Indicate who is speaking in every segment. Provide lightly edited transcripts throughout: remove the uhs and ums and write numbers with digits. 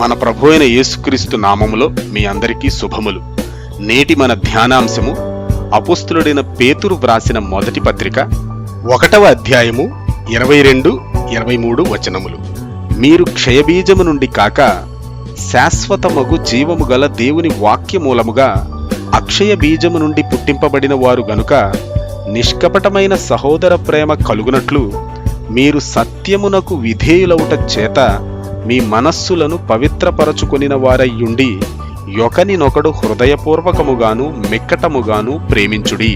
Speaker 1: మన ప్రభు అయిన యేసుక్రీస్తు నామములో మీ అందరికీ శుభములు. నేటి మన ధ్యానాంశము అపోస్తులుడైన పేతురు వ్రాసిన మొదటి పత్రిక 1వ అధ్యాయము 22-23 వచనములు. మీరు క్షయబీజము నుండి కాక శాశ్వతమగు జీవము గల దేవుని వాక్యమూలముగా అక్షయ బీజము నుండి పుట్టింపబడిన వారు గనుక నిష్కపటమైన సహోదర ప్రేమ కలుగునట్లు మీరు సత్యమునకు విధేయులవుట చేత మీ మనస్సులను పవిత్రపరచుకొనిన వారయ్యుండి యొకనినొకడు హృదయపూర్వకముగాను మిక్కటముగాను ప్రేమించుడి.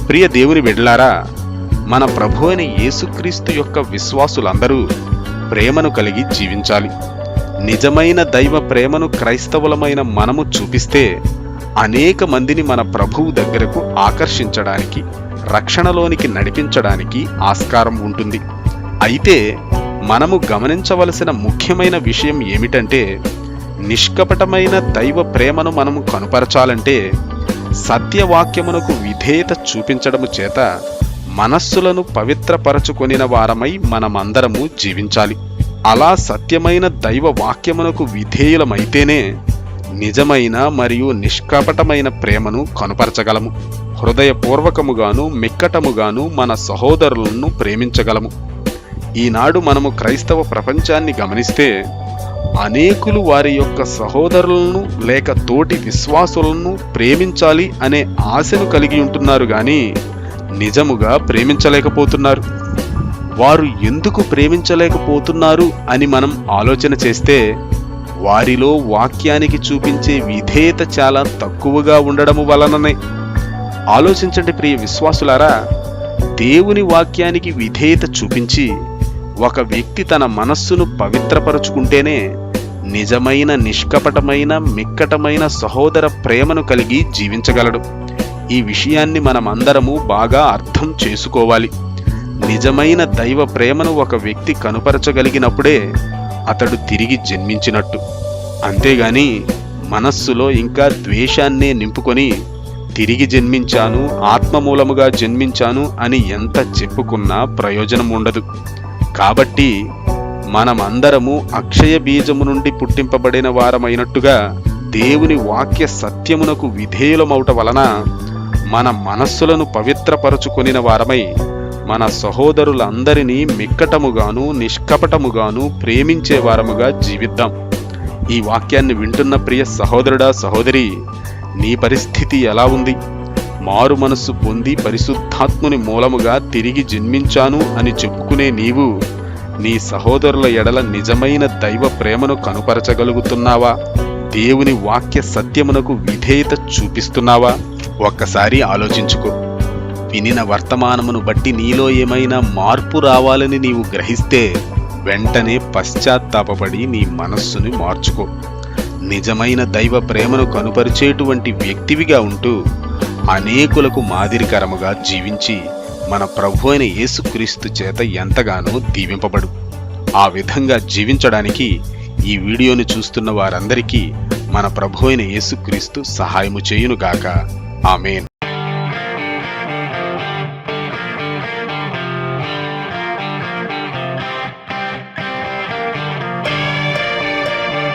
Speaker 1: ప్రియ దేవుని బిడ్డలారా, మన ప్రభు అయిన యేసుక్రీస్తు యొక్క విశ్వాసులందరూ ప్రేమను కలిగి జీవించాలి. నిజమైన దైవ ప్రేమను క్రైస్తవులమైన మనము చూపిస్తే అనేక మందిని మన ప్రభువు దగ్గరకు ఆకర్షించడానికి, రక్షణలోనికి నడిపించడానికి ఆస్కారం ఉంటుంది. అయితే మనము గమనించవలసిన ముఖ్యమైన విషయం ఏమిటంటే, నిష్కపటమైన దైవ ప్రేమను మనము కనుపరచాలంటే సత్యవాక్యమునకు విధేయత చూపించడము చేత మనస్సులను పవిత్రపరచుకొనిన వారమై మనమందరము జీవించాలి. అలా సత్యమైన దైవ వాక్యమునకు విధేయులమైతేనే నిజమైన మరియు నిష్కపటమైన ప్రేమను కనుపరచగలము. హృదయపూర్వకముగాను మిక్కటముగాను మన సహోదరులను ప్రేమించగలము. ఈనాడు మనము క్రైస్తవ ప్రపంచాన్ని గమనిస్తే అనేకులు వారి యొక్క సహోదరులను లేక తోటి విశ్వాసులను ప్రేమించాలి అనే ఆశను కలిగి ఉంటున్నారు గాని నిజముగా ప్రేమించలేకపోతున్నారు. వారు ఎందుకు ప్రేమించలేకపోతున్నారు అని మనం ఆలోచన చేస్తే వారిలో వాక్యానికి చూపించే విధేయత చాలా తక్కువగా ఉండడము వలననే. ఆలోచించండి ప్రియ విశ్వాసులారా, దేవుని వాక్యానికి విధేయత చూపించి ఒక వ్యక్తి తన మనస్సును పవిత్రపరచుకుంటేనే నిజమైన నిష్కపటమైన మిక్కటమైన సహోదర ప్రేమను కలిగి జీవించగలడు. ఈ విషయాన్ని మనమందరము బాగా అర్థం చేసుకోవాలి. నిజమైన దైవ ప్రేమను ఒక వ్యక్తి కనుపరచగలిగినప్పుడే అతడు తిరిగి జన్మించినట్టు. అంతేగాని మనస్సులో ఇంకా ద్వేషాన్నే నింపుకొని తిరిగి జన్మించాను, ఆత్మమూలముగా జన్మించాను అని ఎంత చెప్పుకున్నా ప్రయోజనం ఉండదు. కాబట్టి మనమందరము అక్షయ బీజము నుండి పుట్టింపబడిన వారమైనట్టుగా దేవుని వాక్య సత్యమునకు విధేయులమౌట వలన మన మనస్సులను పవిత్రపరచుకొనిన వారమై మన సహోదరులందరినీ మిక్కటముగాను నిష్కపటముగాను ప్రేమించే వారముగా జీవిద్దాం. ఈ వాక్యాన్ని వింటున్న ప్రియ సహోదరుడా, సహోదరి, నీ పరిస్థితి ఎలా ఉంది? మారు మనస్సు పొంది పరిశుద్ధాత్ముని మూలముగా తిరిగి జన్మించాను అని చెప్పుకునే నీవు నీ సహోదరుల ఎడల నిజమైన దైవ ప్రేమను కనుపరచగలుగుతున్నావా? దేవుని వాక్య సత్యమునకు విధేయత చూపిస్తున్నావా? ఒక్కసారి ఆలోచించుకో. వినిన వర్తమానమును బట్టి నీలో ఏమైనా మార్పు రావాలని నీవు గ్రహిస్తే వెంటనే పశ్చాత్తాపపడి నీ మనస్సుని మార్చుకో. నిజమైన దైవ ప్రేమను కనుపరిచేటువంటి వ్యక్తివిగా ఉంటూ అనేకులకు మాదిరికరముగా జీవించి మన ప్రభు అయిన యేసుక్రీస్తు చేత ఎంతగానో దీవింపబడు. ఆ విధంగా జీవించడానికి ఈ వీడియోని చూస్తున్న వారందరికీ మన ప్రభు అయిన యేసుక్రీస్తు సహాయము చేయునుగాక. ఆమేన్.